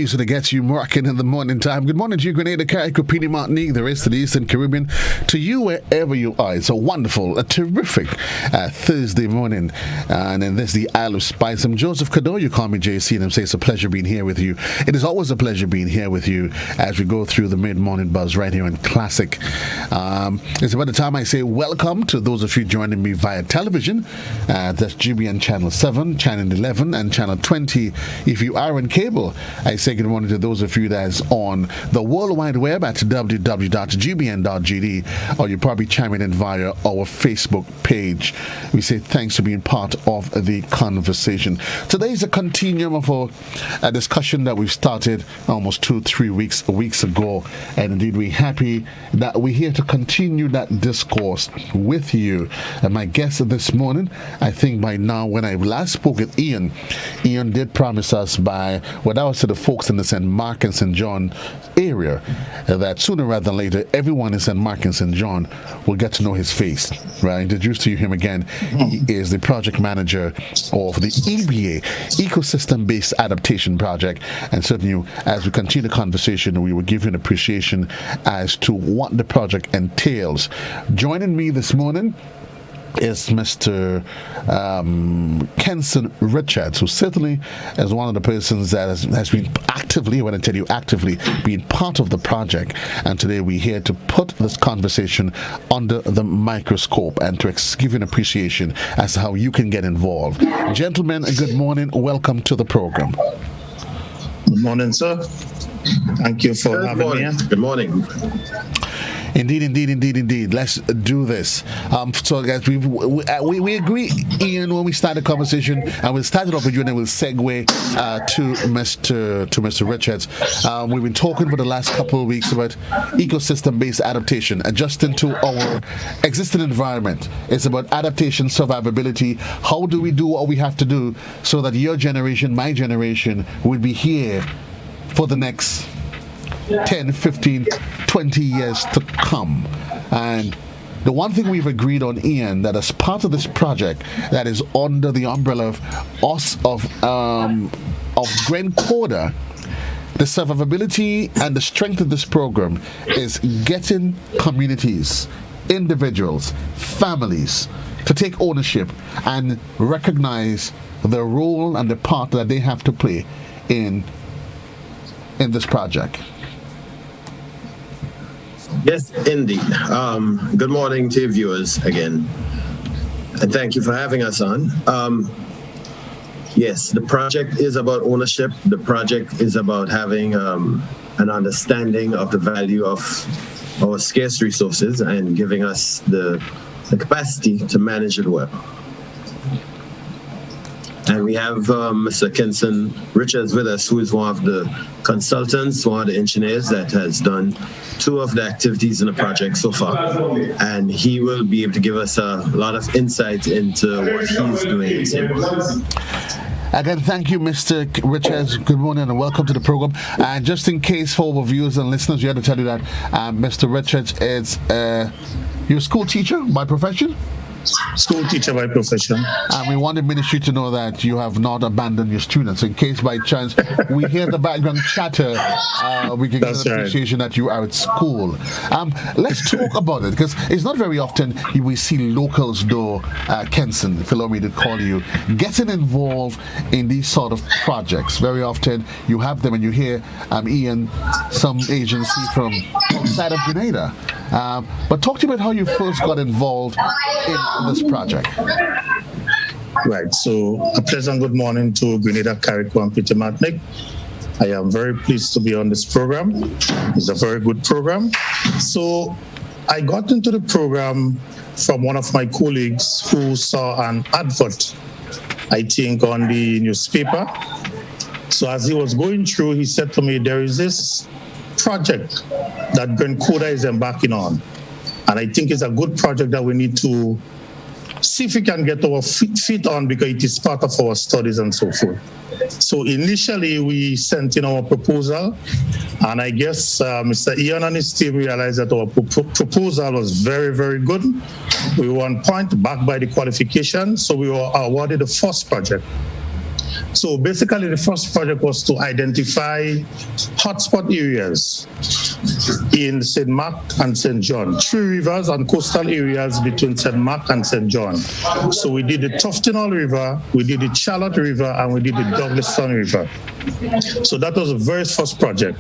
music that gets you marking in the morning time. Good morning to you, Grenada, Carriacopini, Martinique, the rest of the Eastern Caribbean, to you wherever you are. It's a wonderful, a terrific Thursday morning. And then there's the Isle of Spice. I'm Joseph Cadore. You call me JC, and I'm saying it's a pleasure being here with you. It is always a pleasure being here with you as we go through the mid-morning buzz right here in Classic. It's about the time I say welcome to those of you joining me via television. That's GBN Channel 7, Channel 11, and Channel 20. If you are on cable, I say good morning to those of you that's on the World Wide Web at www.gbn.gd, or you're probably chiming in via our Facebook page. We say thanks for being part of the conversation. Today is a continuum of a discussion that we've started almost 2-3 weeks ago, and indeed we're happy that we're here to continue that discourse with you. And my guest this morning, I think by now, when I last spoke with Ian did promise us by what I was to the folks in the St. Mark and St. John area that sooner rather than later, everyone in St. Mark and St. John will get to know his face. Right? Introduce to you him again. He is the project manager of the EBA, Ecosystem-Based Adaptation Project. And certainly, as we continue the conversation, we will give you an appreciation as to what the project entails. Joining me this morning is Mr. Kenson Richards, who certainly is one of the persons that has been actively, when I tell you actively, being part of the project. And today we're here to put this conversation under the microscope and to give you an appreciation as to how you can get involved. Gentlemen, good morning. Welcome to the program. Good morning, sir. Thank you for having me. Good morning. Indeed. Let's do this. So, guys, we agree, Ian, when we start the conversation, and we'll start it off with you, and then we'll segue to Mr. Richards. We've been talking for the last couple of weeks about ecosystem-based adaptation, adjusting to our existing environment. It's about adaptation, survivability. How do we do what we have to do so that your generation, my generation, will be here for the next 10, 15, 20 years to come. And the one thing we've agreed on, Ian, that as part of this project that is under the umbrella of Gren Coda, the survivability and the strength of this program is getting communities, individuals, families to take ownership and recognize the role and the part that they have to play in this project. Yes, indeed. Good morning to your viewers again, and thank you for having us on. Yes, the project is about ownership. The project is about having an understanding of the value of our scarce resources and giving us the capacity to manage it well. And we have Mr. Kenson Richards with us, who is one of the consultants, one of the engineers that has done 2 of the activities in the project so far. And he will be able to give us a lot of insight into what he's doing. Again, thank you, Mr. Richards. Good morning and welcome to the program. And just in case for our viewers and listeners, we have to tell you that Mr. Richards is you're a school teacher by profession? School teacher by profession. And we want the ministry to know that you have not abandoned your students. In case by chance we hear the background chatter, we can get an appreciation that you are at school. Let's talk about it, because it's not very often we see locals, though, Kenson, if you allow me to call you, getting involved in these sort of projects. Very often you have them and you hear, Ian, some agency from outside of Grenada. But talk to me about how you first got involved in this project. Right, so a pleasant good morning to Grenada, Carriacou, and Peter Martinique. I am very pleased to be on this program. It's a very good program. So I got into the program from one of my colleagues who saw an advert, I think, on the newspaper. So as he was going through, he said to me, there is this project that Gren Coda is embarking on. And I think it's a good project that we need to see if we can get our feet on, because it is part of our studies and so forth. So initially we sent in our proposal, and I guess Mr. Ian and his team realized that our proposal was very, very good. We were on point, backed by the qualification, so we were awarded the first project. So basically, the first project was to identify hotspot areas in St. Mark and St. John, 3 rivers and coastal areas between St. Mark and St. John. So we did the Tuftonall River, we did the Charlotte River, and we did the Douglaston River. So that was the very first project.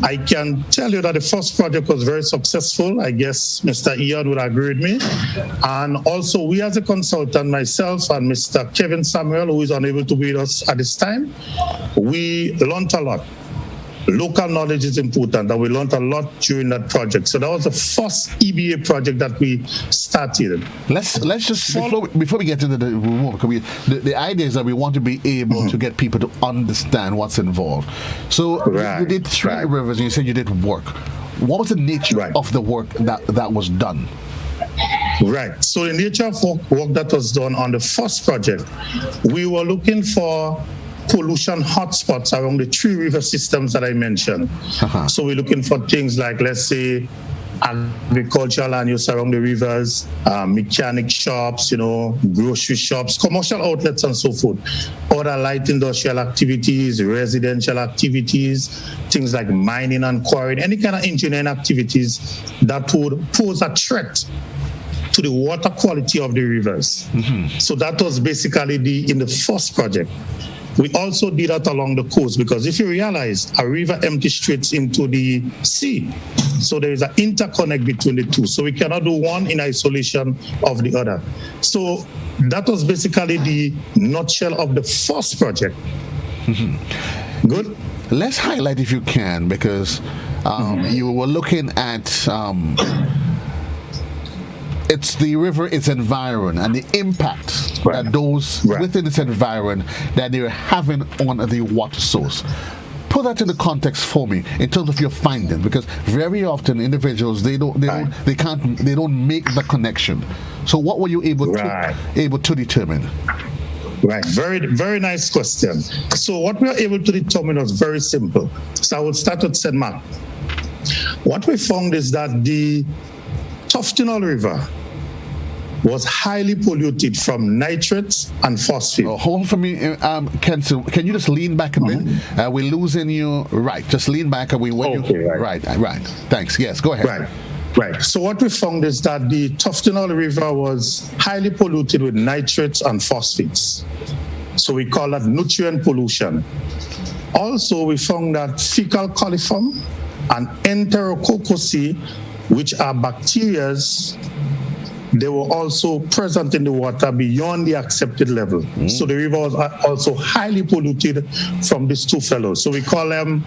I can tell you that the first project was very successful. I guess Mr. Ian would agree with me. And also, we as a consultant, myself and Mr. Kevin Samuel, who is unable to be with us at this time, we learned a lot. Local knowledge is important, and we learned a lot during that project. So that was the first EBA project that we started. Let's just before we get into the work, the idea is that we want to be able to get people to understand what's involved. So you did 3 rivers, and you said you did work. What was the nature of the work that was done? Right. So the nature of work that was done on the first project, we were looking for pollution hotspots around the 3 river systems that I mentioned. So we're looking for things like, let's say, agricultural land use around the rivers, mechanic shops, grocery shops, commercial outlets, and so forth. Other light industrial activities, residential activities, things like mining and quarrying, any kind of engineering activities that would pose a threat to the water quality of the rivers. So that was basically in the first project. We also did that along the coast, because if you realize, a river empties straight into the sea. So there is an interconnect between the two. So we cannot do one in isolation of the other. So that was basically the nutshell of the first project. Good? Let's highlight, if you can, because you were looking at it's the river, its environment, and the impact that those within its environment that they're having on the water source. Put that in the context for me in terms of your findings, because very often individuals they don't make the connection. So what were you able to determine? Right, very nice question. So what we are able to determine was very simple. So I will start with St. Mark. What we found is that the Tuftonall River was highly polluted from nitrates and phosphates. Hold on for me, Kenson. Can you just lean back a bit? We're losing you. Right, just lean back and we want you. Right. Thanks. Yes, go ahead. Right. So what we found is that the Tuftonall River was highly polluted with nitrates and phosphates. So we call that nutrient pollution. Also, we found that fecal coliform and enterococci, which are bacteria, they were also present in the water beyond the accepted level. So the river was also highly polluted from these 2 fellows. So we call them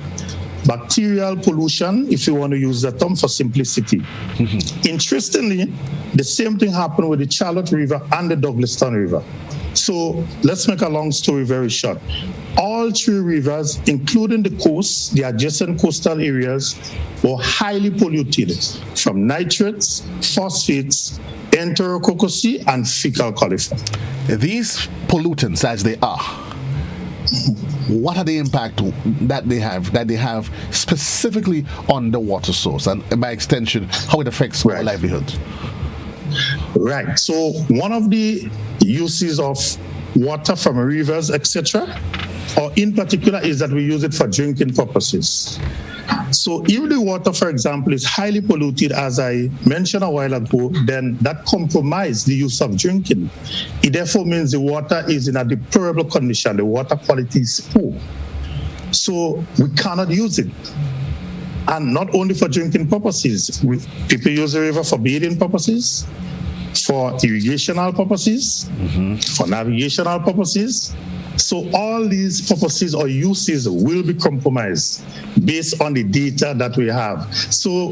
bacterial pollution, if you want to use the term for simplicity. Interestingly, the same thing happened with the Charlotte River and the Douglaston River. So let's make a long story very short. All 3 rivers, including the coast, the adjacent coastal areas, were highly polluted from nitrates, phosphates, enterococci, and fecal coliform. These pollutants, as they are, what are the impact that they have specifically on the water source, and by extension, how it affects our livelihoods? Right. So one of the uses of water from rivers, etc., or in particular, is that we use it for drinking purposes. So if the water, for example, is highly polluted, as I mentioned a while ago, then that compromises the use of drinking. It therefore means the water is in a deplorable condition. The water quality is poor. So we cannot use it. And not only for drinking purposes. People use the river for bathing purposes, for irrigational purposes, for navigational purposes. So all these purposes or uses will be compromised based on the data that we have. So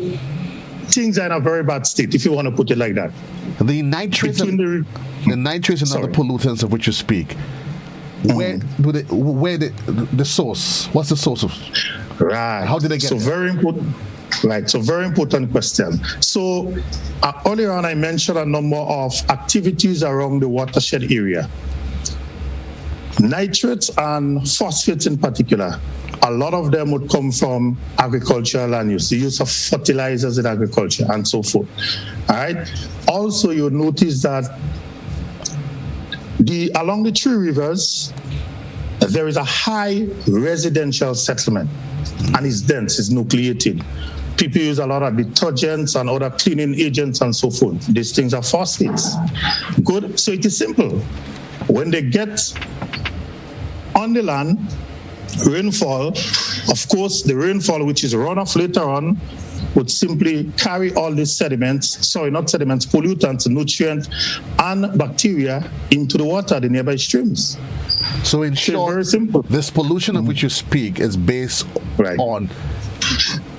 things are in a very bad state, if you want to put it like that. The nitrates and other pollutants of which you speak, where the source? What's the source of? Right. How did they get there? Very important. Right, so very important question. So earlier on, I mentioned a number of activities around the watershed area. Nitrates and phosphates in particular, a lot of them would come from agricultural land use, the use of fertilizers in agriculture and so forth. All right. Also, you'll notice that along the 3 rivers, there is a high residential settlement, and it's dense, it's nucleated. People use a lot of detergents and other cleaning agents and so forth. These things are phosphates. Good. So it is simple. When they get on the land, rainfall, of course, the rainfall, which is runoff later on, would simply carry all these pollutants, nutrients, and bacteria into the water, the nearby streams. So in short, very simple. This pollution of which you speak is based on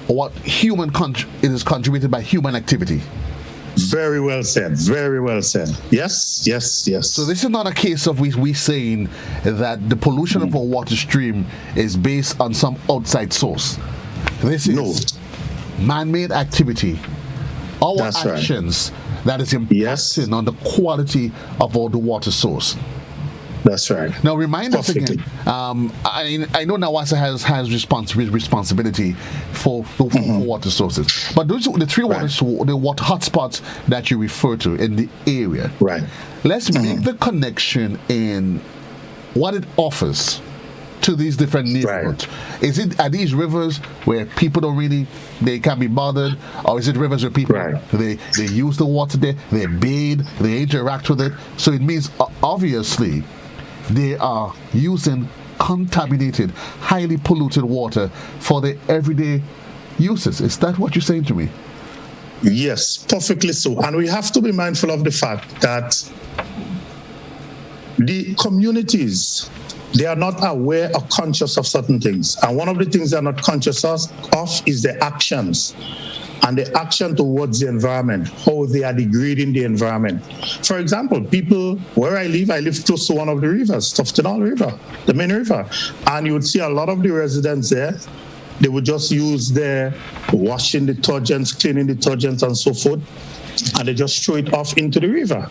what it is contributed by human activity. Very well said. Very well said. Yes. So this is not a case of we saying that the pollution of our water stream is based on some outside source. This is man-made activity. Our actions that is impacting on the quality of all the water source. That's right. Now, remind us again. I know NAWASA has responsibility for water sources, but those the three water hotspots that you refer to in the area. Right. Let's make the connection in what it offers to these different neighborhoods. Are these rivers where people they can't be bothered, or is it rivers where people they use the water there, they bathe, they interact with it? So it means obviously they are using contaminated, highly polluted water for their everyday uses. Is that what you're saying to me? Yes, perfectly so. And we have to be mindful of the fact that the communities, they are not aware or conscious of certain things. And one of the things they are not conscious of is the actions. And the action towards the environment, how they are degrading the environment. For example, people, where I live close to one of the rivers, Tuftonal River, the main river. And you would see a lot of the residents there, they would just use their washing detergents, cleaning detergents and so forth, and they just throw it off into the river.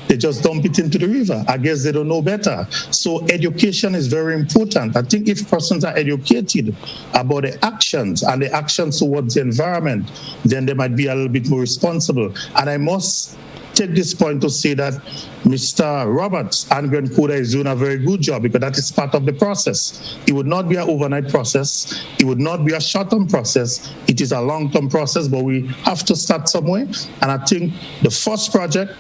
They just dump it into the river. I guess they don't know better. So education is very important. I think if persons are educated about the actions and the actions towards the environment, then they might be a little bit more responsible. And I must take this point to say that Mr. Roberts and Grand Coda is doing a very good job, because that is part of the process. It would not be an overnight process. It would not be a short-term process. It is a long-term process, but we have to start somewhere. And I think the first project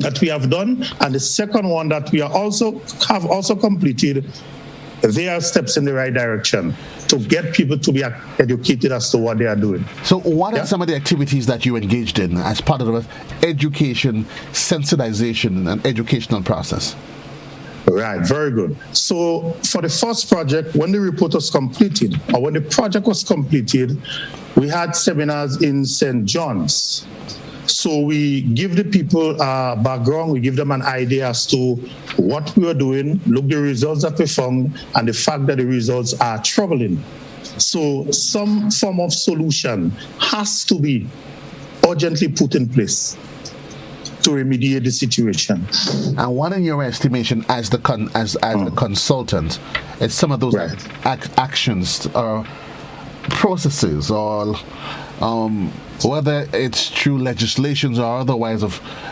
that we have done, and the second one that we have also completed, they are steps in the right direction to get people to be educated as to what they are doing. So what are some of the activities that you engaged in as part of the education, sensitization, and educational process? Right, very good. So for the first project, when the report was completed, or when the project was completed, we had seminars in St. John's. So we give the people a background, we give them an idea as to what we were doing, look the results that we found, and the fact that the results are troubling. So some form of solution has to be urgently put in place to remediate the situation. And what, in your estimation, as the consultant, is some of those actions or processes, or whether it's through legislations or otherwise,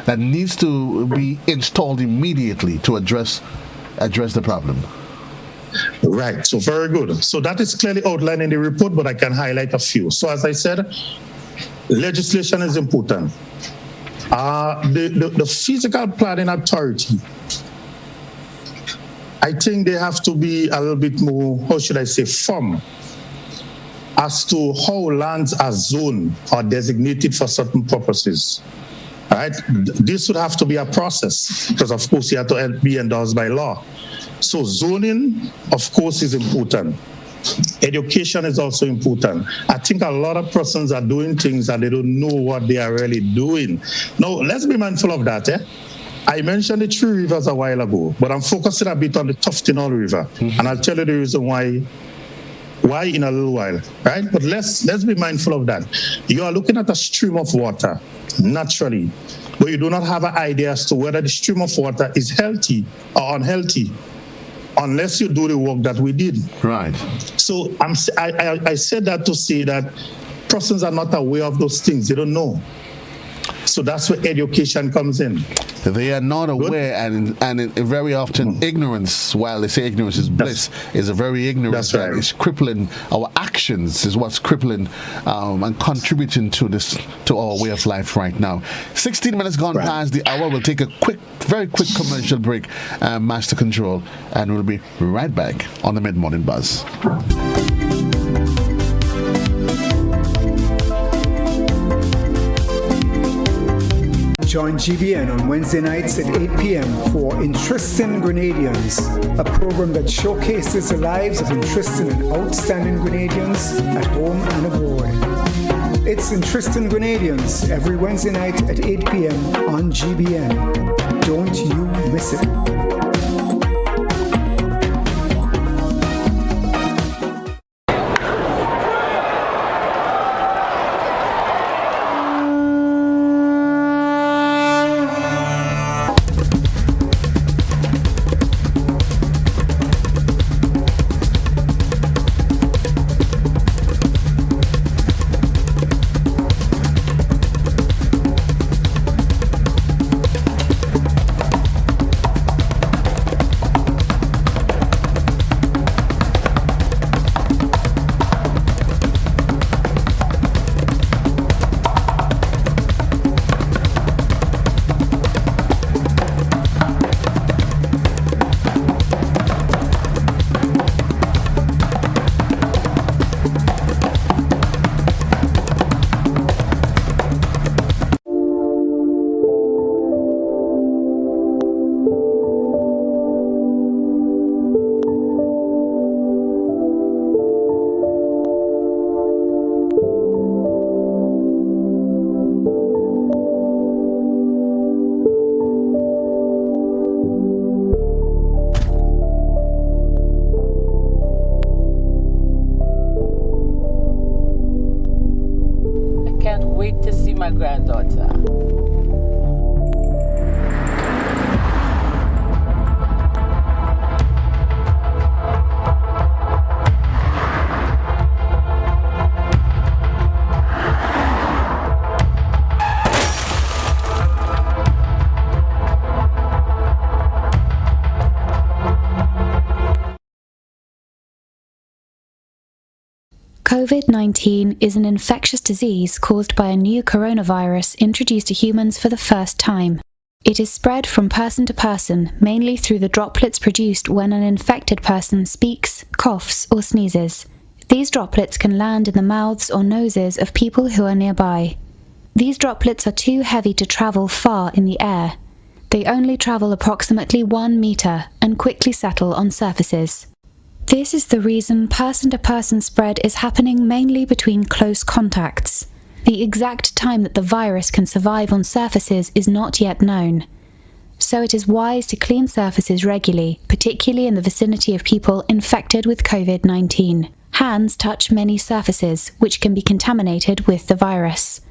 that needs to be installed immediately to address the problem? Right, so very good. So that is clearly outlined in the report, but I can highlight a few. So as I said, legislation is important. The physical planning authority, I think they have to be a little bit more, how should I say, firm as to how lands are zoned or designated for certain purposes. All right, this would have to be a process, because of course you have to be endorsed by law. So zoning, of course, is important. Education is also important. I think a lot of persons are doing things and they don't know what they are really doing. Now, let's be mindful of that. I mentioned the three rivers a while ago, but I'm focusing a bit on the Tuftonal River, and I'll tell you the reason why in a little while, right? But let's be mindful of that. You are looking at a stream of water, naturally, but you do not have an idea as to whether the stream of water is healthy or unhealthy, unless you do the work that we did. Right. So I said that to say that persons are not aware of those things. They don't know. So that's where education comes in. They are not aware, and very often ignorance, while they say ignorance is bliss, is a very ignorance That's right. that is crippling our actions, is what's crippling and contributing to our way of life right now. 16 minutes gone past the hour. We'll take a very quick commercial break, Master Control, and we'll be right back on the Mid-Morning Buzz. Join GBN on Wednesday nights at 8 p.m. for Interesting Grenadians, a program that showcases the lives of interesting and outstanding Grenadians at home and abroad. It's Interesting Grenadians every Wednesday night at 8 p.m. on GBN. Don't you miss it. My granddaughter. COVID-19 is an infectious disease caused by a new coronavirus introduced to humans for the first time. It is spread from person to person, mainly through the droplets produced when an infected person speaks, coughs, or sneezes. These droplets can land in the mouths or noses of people who are nearby. These droplets are too heavy to travel far in the air. They only travel approximately 1 meter and quickly settle on surfaces. This is the reason person-to-person spread is happening mainly between close contacts. The exact time that the virus can survive on surfaces is not yet known. So it is wise to clean surfaces regularly, particularly in the vicinity of people infected with COVID-19. Hands touch many surfaces, which can be contaminated with the virus.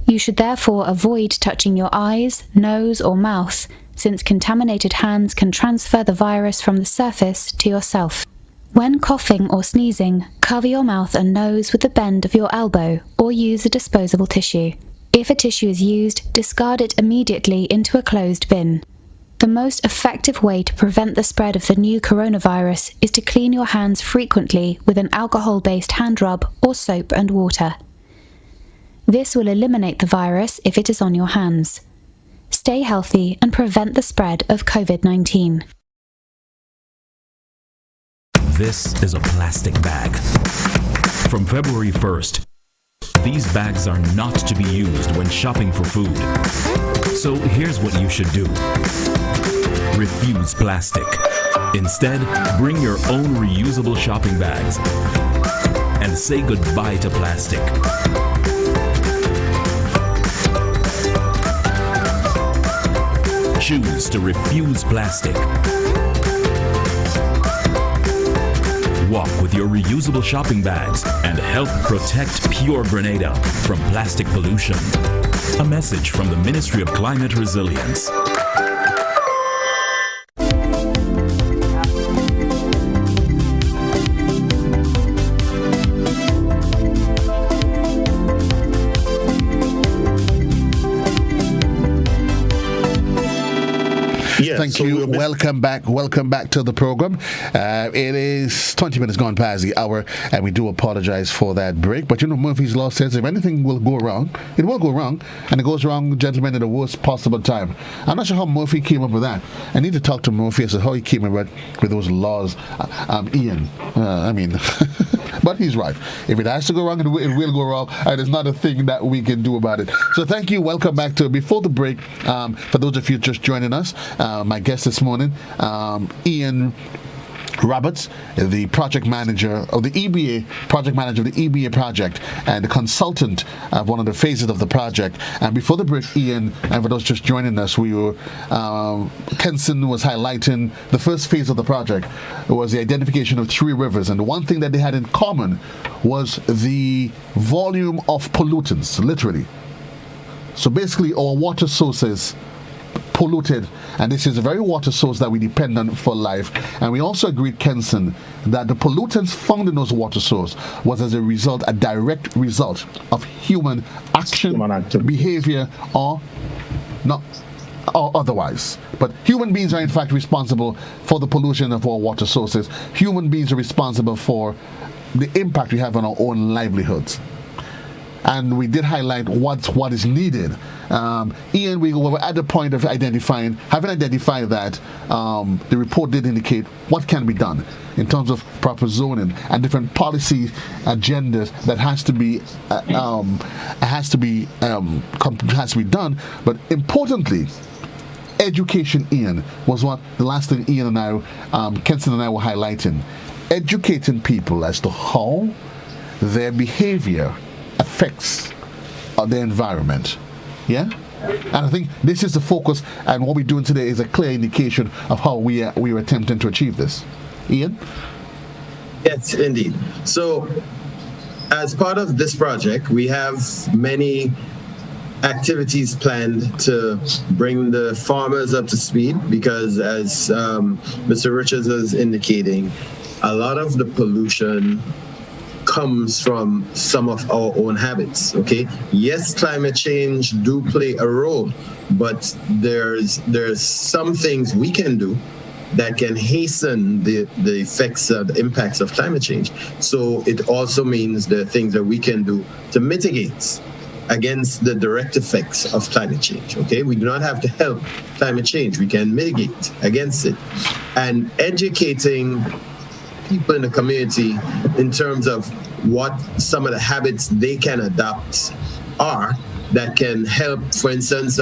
You should therefore avoid touching your eyes, nose, or mouth, since contaminated hands can transfer the virus from the surface to yourself. When coughing or sneezing, cover your mouth and nose with the bend of your elbow or use a disposable tissue. If a tissue is used, discard it immediately into a closed bin. The most effective way to prevent the spread of the new coronavirus is to clean your hands frequently with an alcohol-based hand rub or soap and water. This will eliminate the virus if it is on your hands. Stay healthy and prevent the spread of COVID-19. This is a plastic bag. From February 1st, these bags are not to be used when shopping for food. So here's what you should do. Refuse plastic. Instead, bring your own reusable shopping bags and say goodbye to plastic. Choose to refuse plastic. Walk with your reusable shopping bags and help protect pure Grenada from plastic pollution. A message from the Ministry of Climate Resilience. Yes, Thank so you. Welcome back to the program. It is 20 minutes gone past the hour, and we do apologize for that break. But Murphy's Law says if anything will go wrong, it will go wrong, and it goes wrong, gentlemen, at the worst possible time. I'm not sure how Murphy came up with that. I need to talk to Murphy as to how he came up with those laws. Ian, but he's right. If it has to go wrong, it will go wrong, and there's not a thing that we can do about it. So thank you. Welcome back to Before the Break. For those of you just joining us, my guest this morning, Ian Roberts, the project manager of the EBA, project, and the consultant of one of the phases of the project. And before the break, Ian, and for those just joining us, Kenson was highlighting the first phase of the project was the identification of 3 rivers, and the one thing that they had in common was the volume of pollutants, literally. So basically, our water sources polluted, and this is a very water source that we depend on for life. And we also agreed, Kenson, that the pollutants found in those water sources was as a direct result of human action, behavior, or otherwise. But human beings are in fact responsible for the pollution of our water sources. Human beings are responsible for the impact we have on our own livelihoods. And we did highlight what is needed. Ian, we were at the point of having identified that the report did indicate what can be done in terms of proper zoning and different policy agendas that has to be done. But importantly, education, Ian, was what the last thing Ian and I, Kenson and I were highlighting. Educating people as to how their behavior affects the environment. Yeah? And I think this is the focus, and what we're doing today is a clear indication of how we are attempting to achieve this. Ian? Yes, indeed. So, as part of this project, we have many activities planned to bring the farmers up to speed because, as Mr. Richards is indicating, a lot of the pollution comes from some of our own habits. Okay, yes, climate change do play a role, but there's some things we can do that can hasten the effects of the impacts of climate change. So it also means the things that we can do to mitigate against the direct effects of climate change. Okay, we do not have to help climate change, we can mitigate against it. And educating people in the community in terms of what some of the habits they can adopt are that can help. For instance,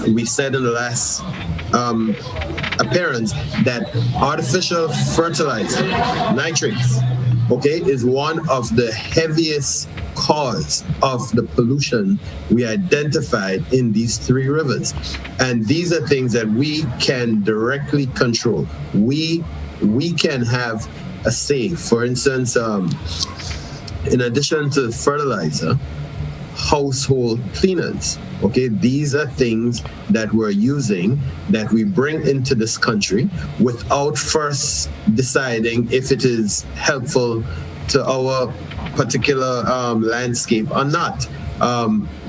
we said in the last appearance that artificial fertilizer, nitrates, okay, is one of the heaviest cause of the pollution we identified in these 3 rivers. And these are things that we can directly control. We can have a say. For instance, in addition to fertilizer, household cleaners. Okay, these are things that we're using that we bring into this country without first deciding if it is helpful to our particular landscape or not.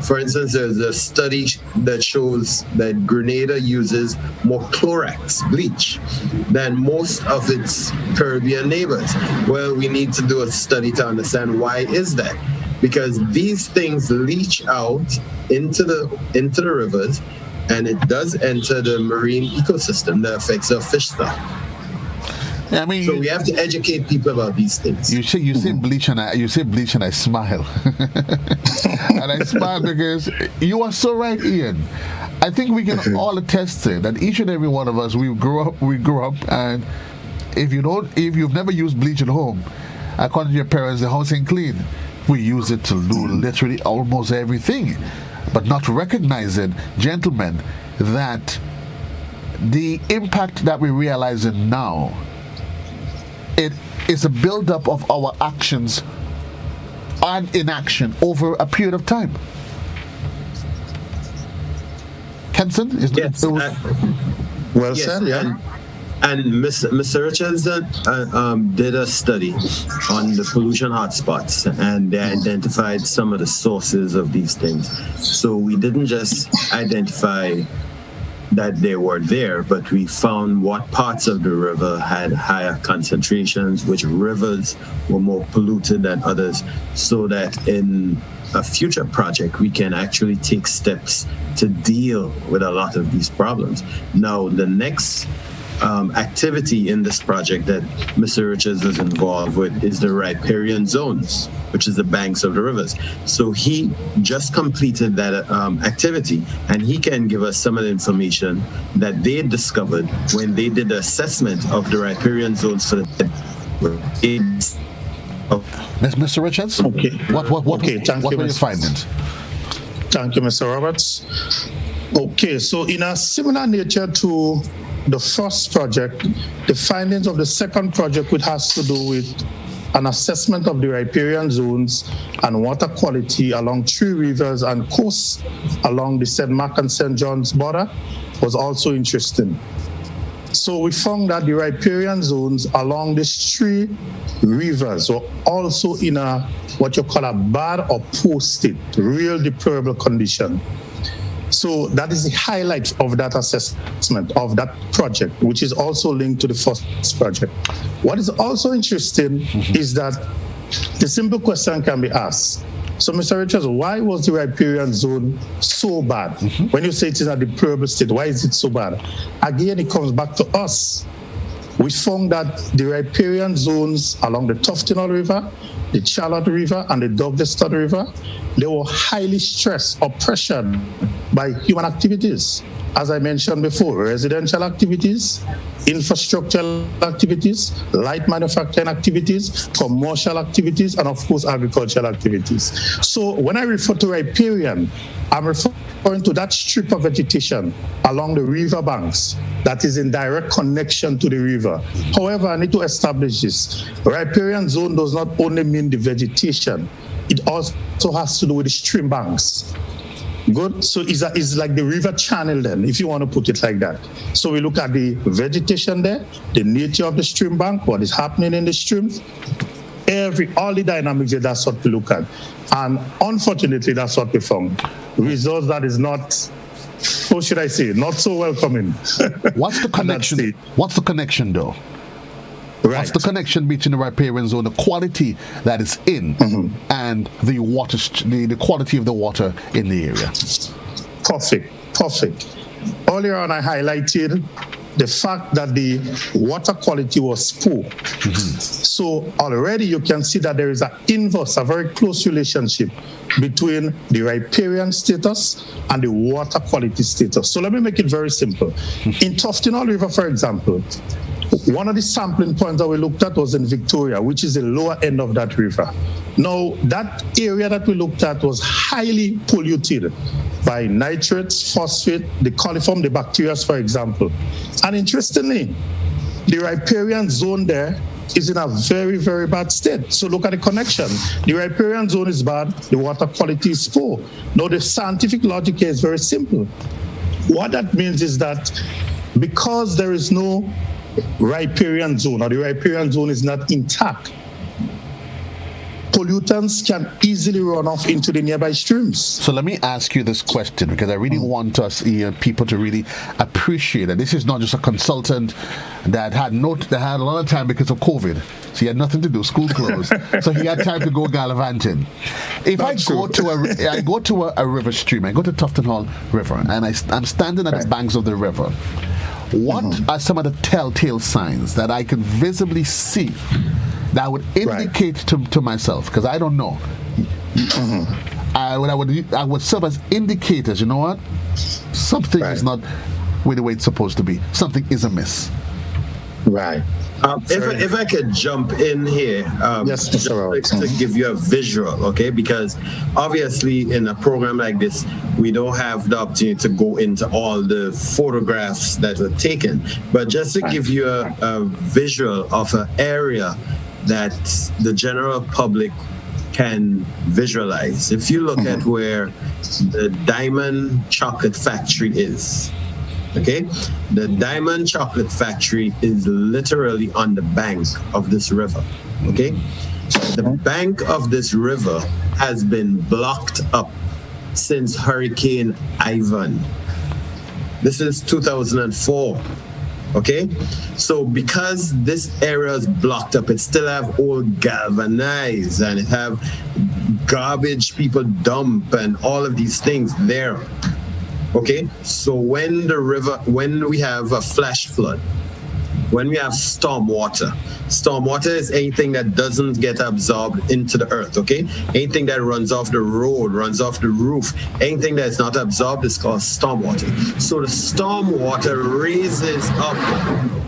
For instance, there's a study that shows that Grenada uses more Clorox, bleach, than most of its Caribbean neighbors. Well, we need to do a study to understand why is that. Because these things leach out into the rivers, and it does enter the marine ecosystem that affects our fish stock. I mean, so we have to educate people about these things. You say bleach, and I smile, and I smile because you are so right, Ian. I think we can all attest to that. Each and every one of us, we grew up, and if you've never used bleach at home, according to your parents, the house ain't clean. We use it to do literally almost everything, but not recognizing, gentlemen, that the impact that we're realizing now, it is a build-up of our actions and inaction over a period of time. Kenson? Well said, yeah. And Mr. Richards did a study on the pollution hotspots, and they identified some of the sources of these things. So we didn't just identify that they were there, but we found what parts of the river had higher concentrations, which rivers were more polluted than others, so that in a future project we can actually take steps to deal with a lot of these problems. Now, the next activity in this project that Mr. Richards was involved with is the riparian zones, which is the banks of the rivers. So he just completed that activity, and he can give us some of the information that they discovered when they did the assessment of the riparian zones for the Mr. Richards? Okay. What were your findings? Thank you, Mr. Roberts. Okay, so in a similar nature to the first project, the findings of the second project, which has to do with an assessment of the riparian zones and water quality along 3 rivers and coasts along the St. Mark and St. John's border, was also interesting. So we found that the riparian zones along these 3 rivers were also in a what you call a bad or poor state, real deplorable condition. So that is the highlight of that assessment of that project, which is also linked to the first project. What is also interesting is that the simple question can be asked. So, Mr. Richards, why was the riparian zone so bad? When you say it is a deplorable state, why is it so bad? Again, it comes back to us. We found that the riparian zones along the Tuftonall River, the Charlotte River, and the Douglas Stud River, they were highly stressed or pressured by human activities. As I mentioned before, residential activities, infrastructural activities, light manufacturing activities, commercial activities, and of course, agricultural activities. So when I refer to riparian, I'm referring to that strip of vegetation along the river banks that is in direct connection to the river. However, I need to establish this. Riparian zone does not only mean the vegetation, it also has to do with the stream banks. Good. So it's like the river channel then, if you want to put it like that. So we look at the vegetation there, the nature of the stream bank, what is happening in the streams, all the dynamics there, that's what we look at. And unfortunately, that's what we found. Results that is not, how should I say, not so welcoming. What's the connection? What's the connection though? Right. What's the connection between the riparian zone, the quality that is in, and the water, the quality of the water in the area? Perfect. Earlier on, I highlighted the fact that the water quality was poor. So already you can see that there is an inverse, a very close relationship between the riparian status and the water quality status. So let me make it very simple. In Tuftonall River, for example, one of the sampling points that we looked at was in Victoria, which is the lower end of that river. Now, that area that we looked at was highly polluted by nitrates, phosphate, the coliform, the bacteria, for example. And interestingly, the riparian zone there is in a very, very bad state. So look at the connection. The riparian zone is bad, the water quality is poor. Now, the scientific logic here is very simple. What that means is that because there is no riparian zone, or the riparian zone is not intact, pollutants can easily run off into the nearby streams. So let me ask you this question, because I really want us people to really appreciate that this is not just a consultant that had a lot of time because of COVID. So he had nothing to do, school closed. So he had time to go gallivanting. If I go to a river stream, I go to Tuftonall River, and I'm standing at the banks of the river. What are some of the telltale signs that I can visibly see that would indicate to myself, because I don't know, I would serve as indicators, you know what? Something is not the way it's supposed to be. Something is amiss. Right. If I could jump in here, yes, Mr. to give you a visual, okay? Because obviously in a program like this, we don't have the opportunity to go into all the photographs that were taken. But just to give you a visual of an area that the general public can visualize. If you look at where the Diamond Chocolate Factory is, okay? The Diamond Chocolate Factory is literally on the bank of this river, okay? The bank of this river has been blocked up since Hurricane Ivan. This is 2004. Okay, so because this area is blocked up, it still have old galvanized and it have garbage people dump and all of these things there. Okay, so when we have a flash flood, when we have storm water is anything that doesn't get absorbed into the earth, okay? Anything that runs off the road, runs off the roof, anything that's not absorbed is called storm water. So the storm water raises up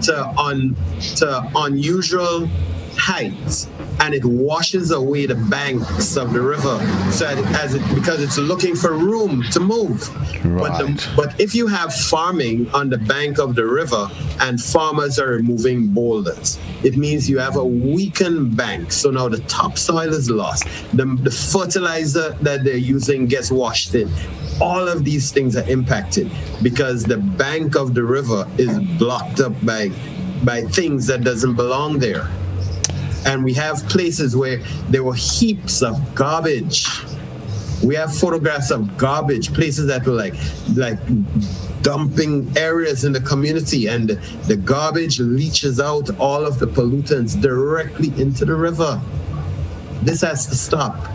to unusual heights, and it washes away the banks of the river because it's looking for room to move. Right. But if you have farming on the bank of the river and farmers are removing boulders, it means you have a weakened bank. So now the topsoil is lost. The fertilizer that they're using gets washed in. All of these things are impacted because the bank of the river is blocked up by things that doesn't belong there. And we have places where there were heaps of garbage. We have photographs of garbage, places that were like dumping areas in the community, and the garbage leaches out all of the pollutants directly into the river. This has to stop.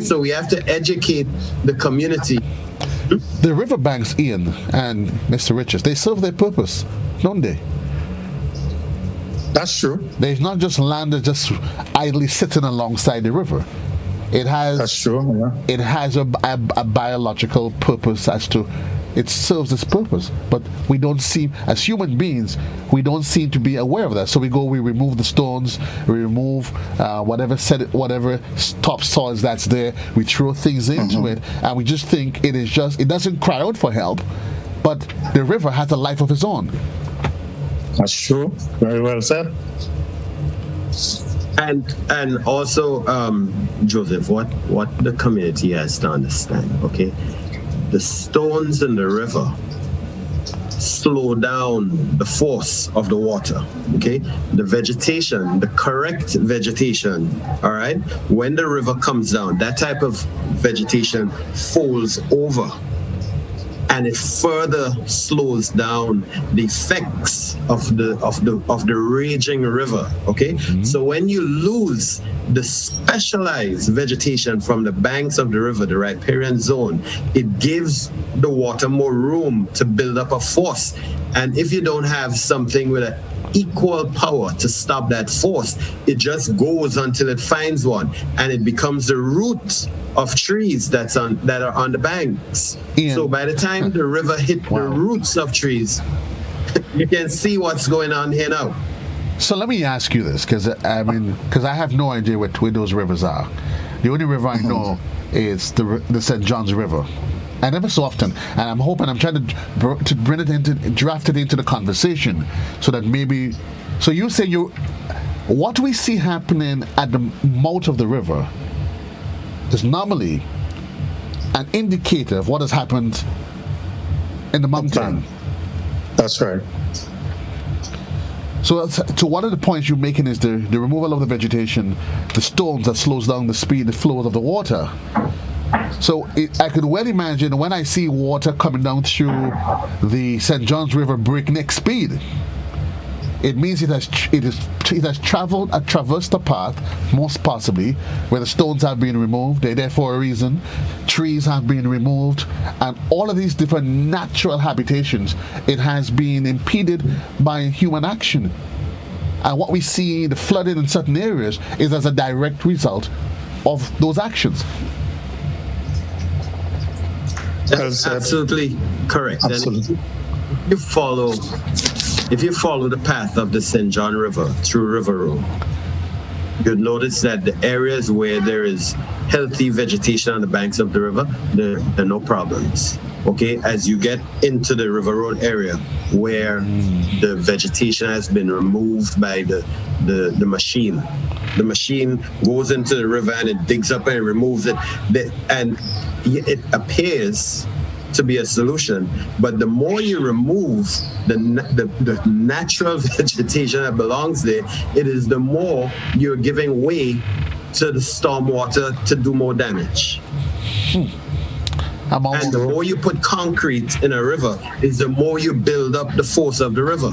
So we have to educate the community. The riverbanks, Ian and Mr. Richards, they serve their purpose, don't they? That's true. There's not just land that's just idly sitting alongside the river. It has. That's true. Yeah. It has a biological purpose it serves this purpose. But we don't seem, as human beings, we don't seem to be aware of that. So we remove the stones, we remove whatever topsoils that's there. We throw things into it, and we just think it doesn't cry out for help. But the river has a life of its own. That's true. Very well said. And also, Joseph, what the community has to understand, okay? The stones in the river slow down the force of the water, okay? The vegetation, the correct vegetation, all right? When the river comes down, that type of vegetation folds over, and it further slows down the effects of the raging river. Okay, so when you lose the specialized vegetation from the banks of the river, the riparian zone, it gives the water more room to build up a force. And if you don't have something with an equal power to stop that force, it just goes until it finds one, and it becomes the root of trees that are on the banks. Ian. So by the time the river hit the roots of trees, you can see what's going on here now. So let me ask you this, because I have no idea where those rivers are. The only river I know is the St. John's River. And ever so often, and I'm trying to bring it draft it into the conversation, so that maybe. So you say what we see happening at the mouth of the river is normally an indicator of what has happened in the mountain. That's right. So one of the points you're making is the removal of the vegetation, the stones that slows down the flow of the water. So I could well imagine when I see water coming down through the St. John's River breakneck speed, it means it has traversed a path, most possibly, where the stones have been removed. They're there for a reason. Trees have been removed, and all of these different natural habitations, it has been impeded by human action. And what we see, the flooding in certain areas, is as a direct result of those actions. That's absolutely correct. Absolutely. And if you follow the path of the St. John River through River Road, you'll notice that the areas where there is healthy vegetation on the banks of the river, there are no problems. Okay, as you get into the River Road area where the vegetation has been removed by the machine. The machine goes into the river and it digs up and it removes it. And it appears to be a solution, but the more you remove the natural vegetation that belongs there, it is the more you're giving way to the storm water to do more damage. And the more you put concrete in a river, is the more you build up the force of the river.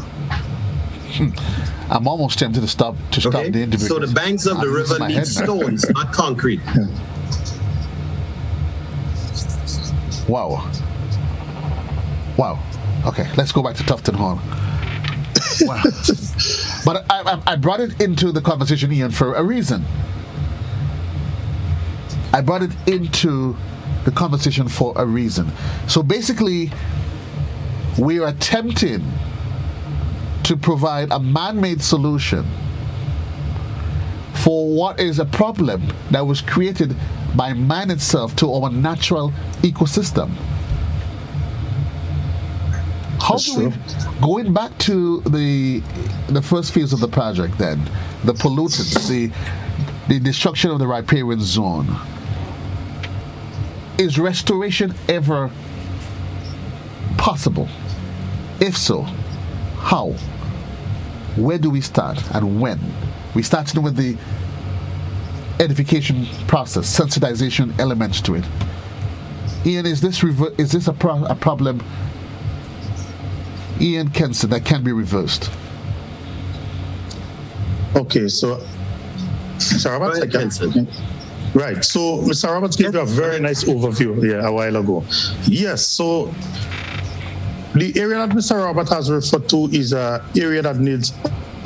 I'm almost tempted to stop the interview. So the banks of the river need stones, not concrete. Wow. Okay, let's go back to Tufton Hall. Wow. But I brought it into the conversation, Ian, for a reason. I brought it into the conversation for a reason. So basically, we are attempting to provide a man-made solution for what is a problem that was created by man itself to our natural ecosystem. How do we, going back to the first phase of the project then, the pollutants, the destruction of the riparian zone, is restoration ever possible? If so, how? Where do we start and when? We started with the edification process, sensitization elements to it. Ian, is this a problem, Ian Kenson, that can be reversed? Okay, so Mr. Roberts, right. So Mr. Roberts gave you a very nice overview a while ago. Yes, so the area that Mr. Robert has referred to is an area that needs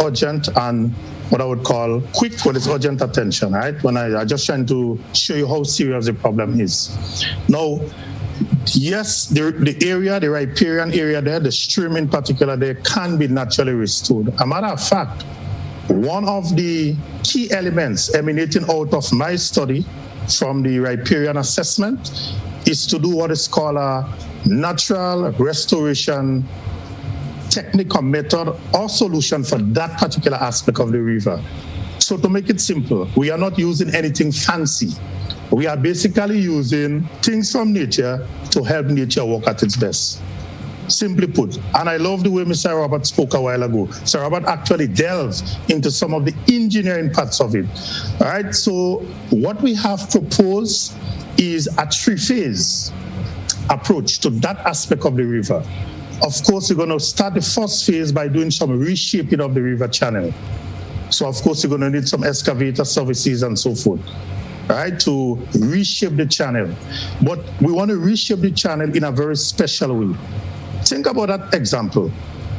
urgent and what I would call quick, it's urgent attention, right? When I'm just trying to show you how serious the problem is. Now, yes, the area, the riparian area there, the stream in particular there, can be naturally restored. A matter of fact, one of the key elements emanating out of my study from the riparian assessment is to do what is called a natural restoration technique or method or solution for that particular aspect of the river. So to make it simple, we are not using anything fancy. We are basically using things from nature to help nature work at its best. Simply put, and I love the way Mr. Robert spoke a while ago. Sir Robert actually delved into some of the engineering parts of it. All right, so what we have proposed is a three-phase approach to that aspect of the river. Of course, we're going to start the first phase by doing some reshaping of the river channel. So, of course, you're going to need some excavator services and so forth, right, to reshape the channel. But we want to reshape the channel in a very special way. Think about that example.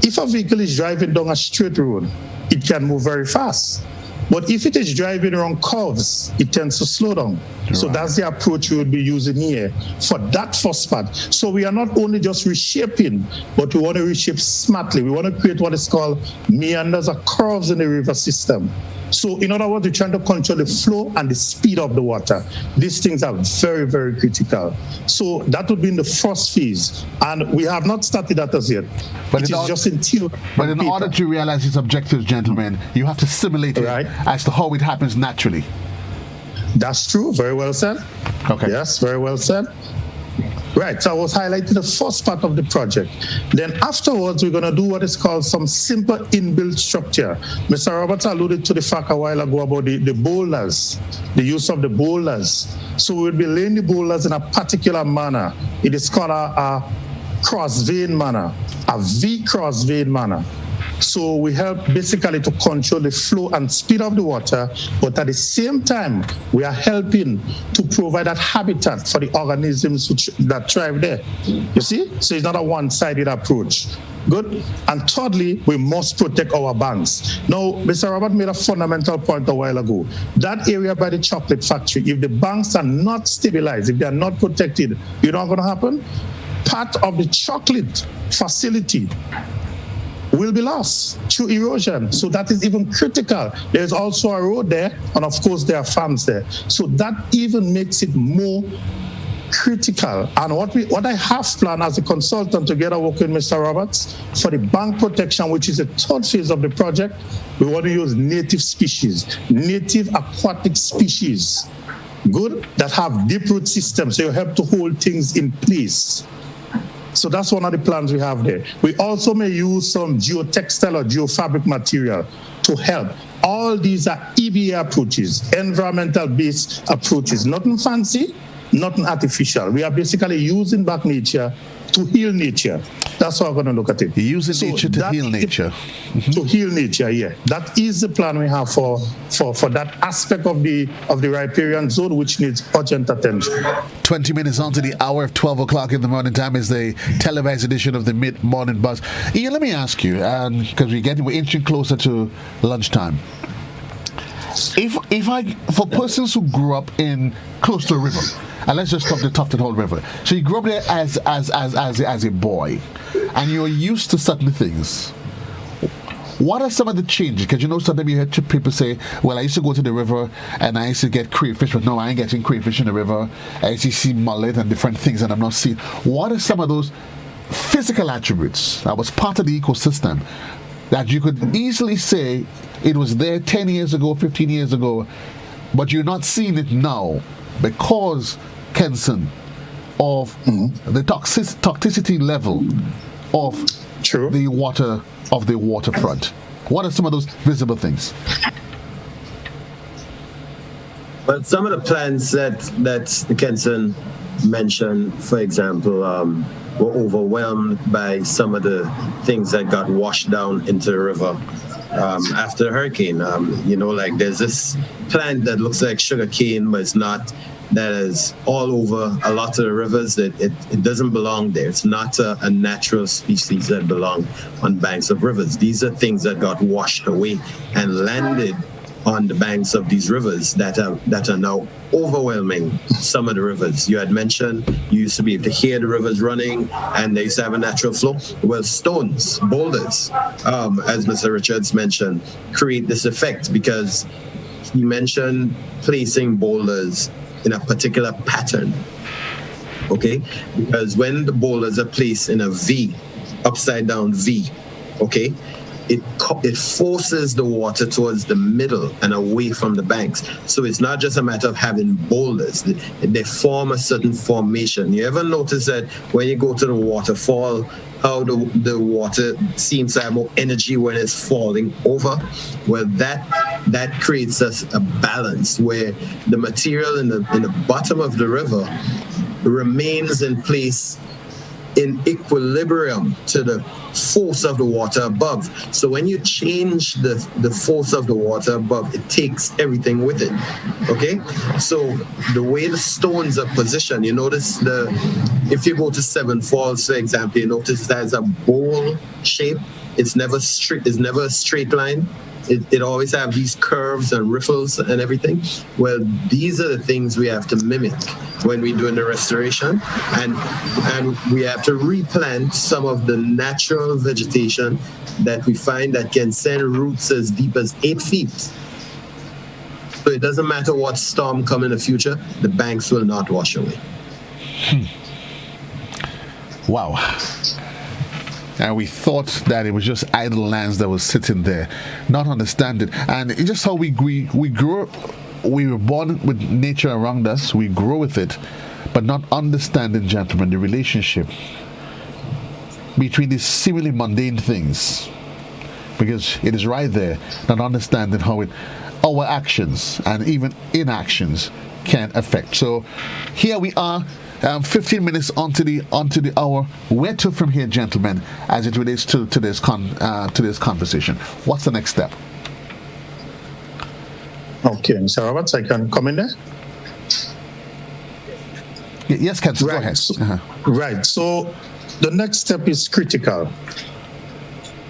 If a vehicle is driving down a straight road, it can move very fast. But if it is driving around curves, it tends to slow down. Right. So that's the approach we would be using here for that first part. So we are not only just reshaping, but we want to reshape smartly. We want to create what is called meanders or curves in the river system. So in other words, we're trying to control the flow and the speed of the water. These things are very, very critical. So that would be in the first phase. And we have not started that as yet. But it is just in theory. But in order to realize these objectives, gentlemen, you have to simulate it as to how it happens naturally. That's true. Very well said. Okay. Yes, very well said. Right, so I was highlighting the first part of the project. Then afterwards, we're going to do what is called some simple inbuilt structure. Mr. Roberts alluded to the fact a while ago about the boulders, the use of the boulders. So we'll be laying the boulders in a particular manner. It is called a cross vein manner, a V cross vein manner. So we help basically to control the flow and speed of the water, but at the same time, we are helping to provide that habitat for the organisms that thrive there. You see? So it's not a one-sided approach. Good. And thirdly, we must protect our banks. Now, Mr. Robert made a fundamental point a while ago. That area by the chocolate factory, if the banks are not stabilized, if they are not protected, you know what's going to happen? Part of the chocolate facility will be lost through erosion. So that is even critical. There's also a road there, and of course there are farms there. So that even makes it more critical. And what I have planned as a consultant together working with Mr. Roberts for the bank protection, which is the third phase of the project, we want to use native species, native aquatic species, good, that have deep root systems, so you help to hold things in place. So that's one of the plans we have there. We also may use some geotextile or geofabric material to help. All these are EBA approaches, environmental-based approaches. Nothing fancy, nothing artificial. We are basically using back nature to heal nature. That's how I'm going to look at it. Using nature to heal nature. To heal nature, yeah. That is the plan we have for that aspect of the riparian zone, which needs urgent attention. 20 minutes on to the hour of 12 o'clock in the morning time is the televised edition of the Mid-Morning Buzz. Ian, let me ask you, because we're inching closer to lunchtime. For persons who grew up close to a river, and let's just talk the Tufton Hole River. So you grew up there as a boy, and you're used to certain things. What are some of the changes? Because sometimes you hear people say, well, I used to go to the river and I used to get crayfish, but no, I ain't getting crayfish in the river. I used to see mullet and different things that I'm not seeing. What are some of those physical attributes that was part of the ecosystem that you could easily say it was there 10 years ago, 15 years ago, but you're not seeing it now because, Kenson, of the toxicity level of the water, of the waterfront? What are some of those visible things? Well, some of the plants that Kenson mentioned, for example, were overwhelmed by some of the things that got washed down into the river after the hurricane. Like there's this plant that looks like sugar cane, but it's not. That is all over a lot of the rivers. It doesn't belong there. It's not a natural species that belong on banks of rivers. These are things that got washed away and landed on the banks of these rivers that are now overwhelming some of the rivers. You had mentioned you used to be able to hear the rivers running and they used to have a natural flow. Well, stones, boulders, as Mr. Richards mentioned, create this effect because he mentioned placing boulders in a particular pattern, okay? Because when the boulders are placed in a V, upside down V, okay, it forces the water towards the middle and away from the banks. So it's not just a matter of having boulders. They form a certain formation. You ever notice that when you go to the waterfall, how the water seems to have more energy when it's falling over? Well, that creates a balance where the material in the bottom of the river remains in place in equilibrium to the force of the water above. So when you change the force of the water above, it takes everything with it, okay? So the way the stones are positioned, you notice if you go to Seven Falls, for example, you notice there's a bowl shape. It's never a straight line. It always have these curves and riffles and everything. Well, these are the things we have to mimic when we're doing the restoration, and we have to replant some of the natural vegetation that we find that can send roots as deep as 8 feet. So it doesn't matter what storm come in the future, the banks will not wash away. Wow. And we thought that it was just idle lands that was sitting there, not understanding. And it's just how we grew up. We were born with nature around us. We grow with it, but not understanding, gentlemen, the relationship between these seemingly mundane things, because it is right there. Not understanding how our actions and even inactions can affect. So here we are. 15 minutes onto the hour. Where to from here, gentlemen, as it relates to this conversation? What's the next step? Okay, Mr. Roberts, I can come in there? Yes, Kenson, go ahead. Right, so the next step is critical.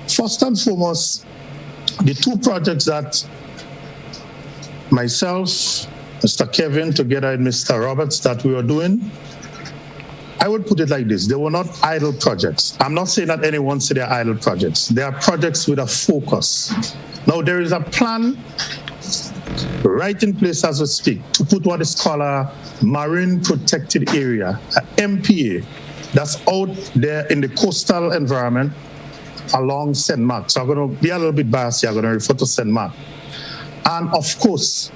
First and foremost, the two projects that myself, Mr. Kevin, together with Mr. Roberts, that we are doing, I would put it like this. They were not idle projects. I'm not saying that anyone said they're idle projects. They are projects with a focus. Now, there is a plan right in place as we speak to put what is called a marine protected area, an MPA, that's out there in the coastal environment along St. Mark. So I'm going to be a little bit biased here. I'm going to refer to St. Mark. And of course,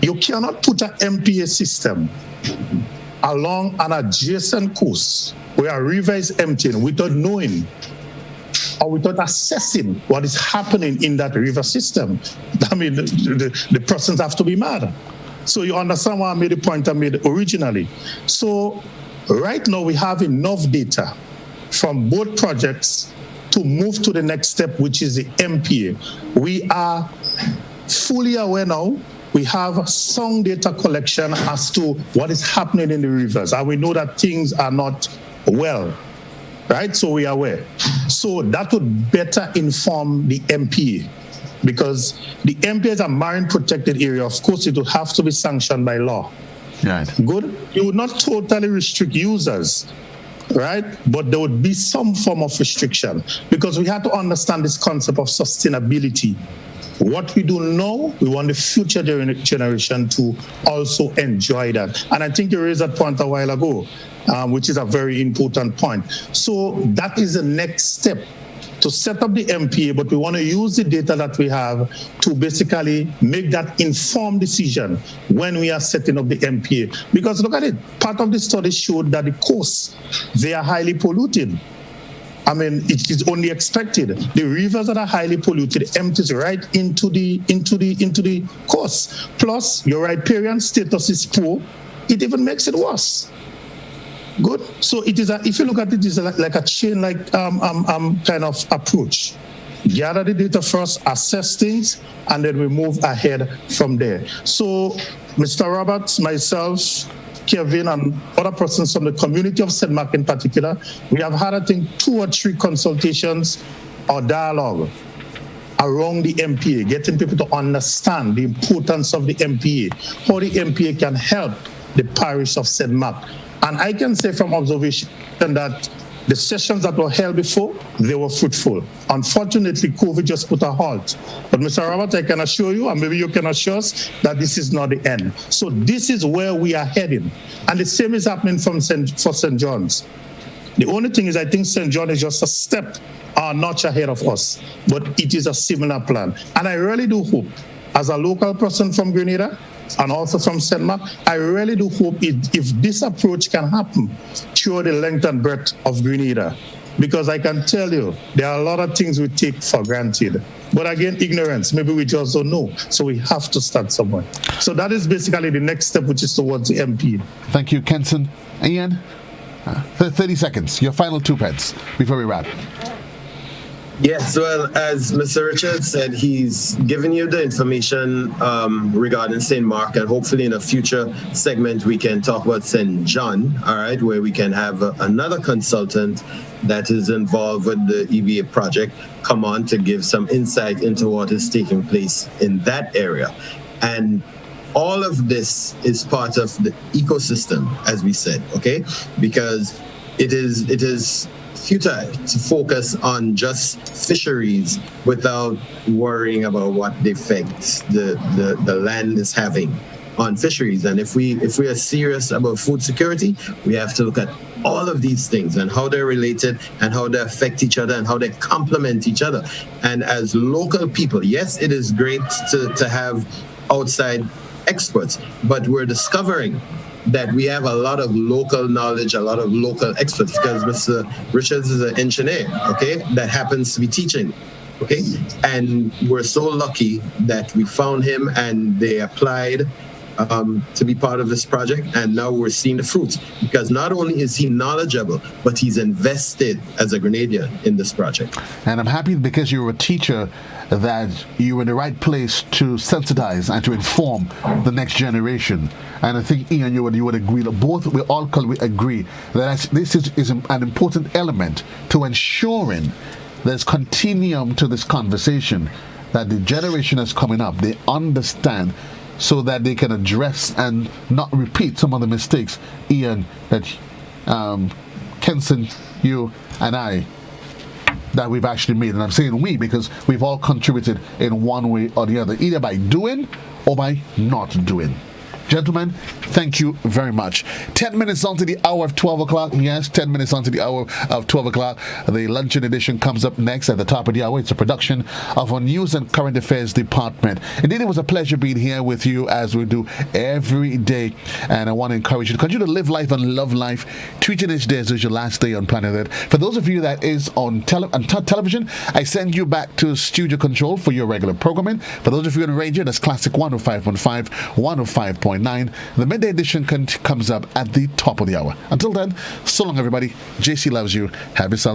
you cannot put an MPA system along an adjacent coast where a river is emptying without knowing or without assessing what is happening in that river system. I mean, the persons have to be mad. So you understand why I made the point I made originally. So right now we have enough data from both projects to move to the next step, which is the MPA. We are fully aware now. We have some data collection as to what is happening in the rivers, and we know that things are not well, right? So we are aware. So that would better inform the MPA, because the MPA is a marine protected area. Of course, it would have to be sanctioned by law. Right. Good. You would not totally restrict users, right? But there would be some form of restriction, because we have to understand this concept of sustainability. What we do now, we want the future generation to also enjoy that. And I think you raised that point a while ago, which is a very important point. So that is the next step, to set up the MPA, but we want to use the data that we have to basically make that informed decision when we are setting up the MPA. Because look at it, part of the study showed that the coasts, they are highly polluted. I mean, it is only expected. The rivers that are highly polluted empties right into the coast. Plus, your riparian status is poor. It even makes it worse. Good. So it is. If you look at it, it's like a chain, kind of approach. Gather the data first, assess things, and then we move ahead from there. So, Mr. Roberts, myself, Kevin, and other persons from the community of St. Mark in particular, we have had, I think, 2 or 3 consultations or dialogue around the MPA, getting people to understand the importance of the MPA, how the MPA can help the parish of St. Mark. And I can say from observation that the sessions that were held before, they were fruitful. Unfortunately, COVID just put a halt. But Mr. Robert, I can assure you, and maybe you can assure us, that this is not the end. So this is where we are heading. And the same is happening for St. John's. The only thing is, I think St. John is just a step or notch ahead of us. But it is a similar plan. And I really do hope, as a local person from Grenada, and also from St. Mark, I really do hope if this approach can happen through the length and breadth of Grenada, because I can tell you there are a lot of things we take for granted. But again, ignorance, maybe we just don't know. So we have to start somewhere. So that is basically the next step, which is towards the MP. Thank you, Kenson. Ian, 30 seconds, your final 2 pence before we wrap. Yes, well, as Mr. Richards said, he's given you the information regarding St. Mark, and hopefully in a future segment we can talk about St. John, all right, where we can have another consultant that is involved with the EBA project come on to give some insight into what is taking place in that area. And all of this is part of the ecosystem, as we said, okay? Because it is futile to focus on just fisheries without worrying about what the effects the land is having on fisheries. And if we are serious about food security, we have to look at all of these things and how they're related and how they affect each other and how they complement each other. And as local people, yes, it is great to have outside experts, but we're discovering that we have a lot of local knowledge, a lot of local experts, because Mr. Richards is an engineer, okay, that happens to be teaching, okay? And we're so lucky that we found him and they applied to be part of this project, and now we're seeing the fruits, because not only is he knowledgeable, but he's invested as a Grenadian in this project. And I'm happy because you're a teacher that you were in the right place to sensitize and to inform the next generation. And I think, Ian, you would agree that we all agree that this is an important element to ensuring there's continuum to this conversation, that the generation that's coming up, they understand, so that they can address and not repeat some of the mistakes, Ian, that Kenson, you and I, that we've actually made. And I'm saying we because we've all contributed in one way or the other, either by doing or by not doing. Gentlemen, thank you very much. 10 minutes on to the hour of 12 o'clock. Yes, 10 minutes on to the hour of 12 o'clock. The luncheon edition comes up next at the top of the hour. It's a production of our News and Current Affairs Department. Indeed, it was a pleasure being here with you as we do every day. And I want to encourage you to continue to live life and love life. Treating each day as your last day on planet Earth. For those of you that is on television, I send you back to studio control for your regular programming. For those of you on radio, that's Classic 105.5, 105.9. 101.9. The midday edition comes up at the top of the hour. Until then, so long, everybody. JC loves you. Have yourself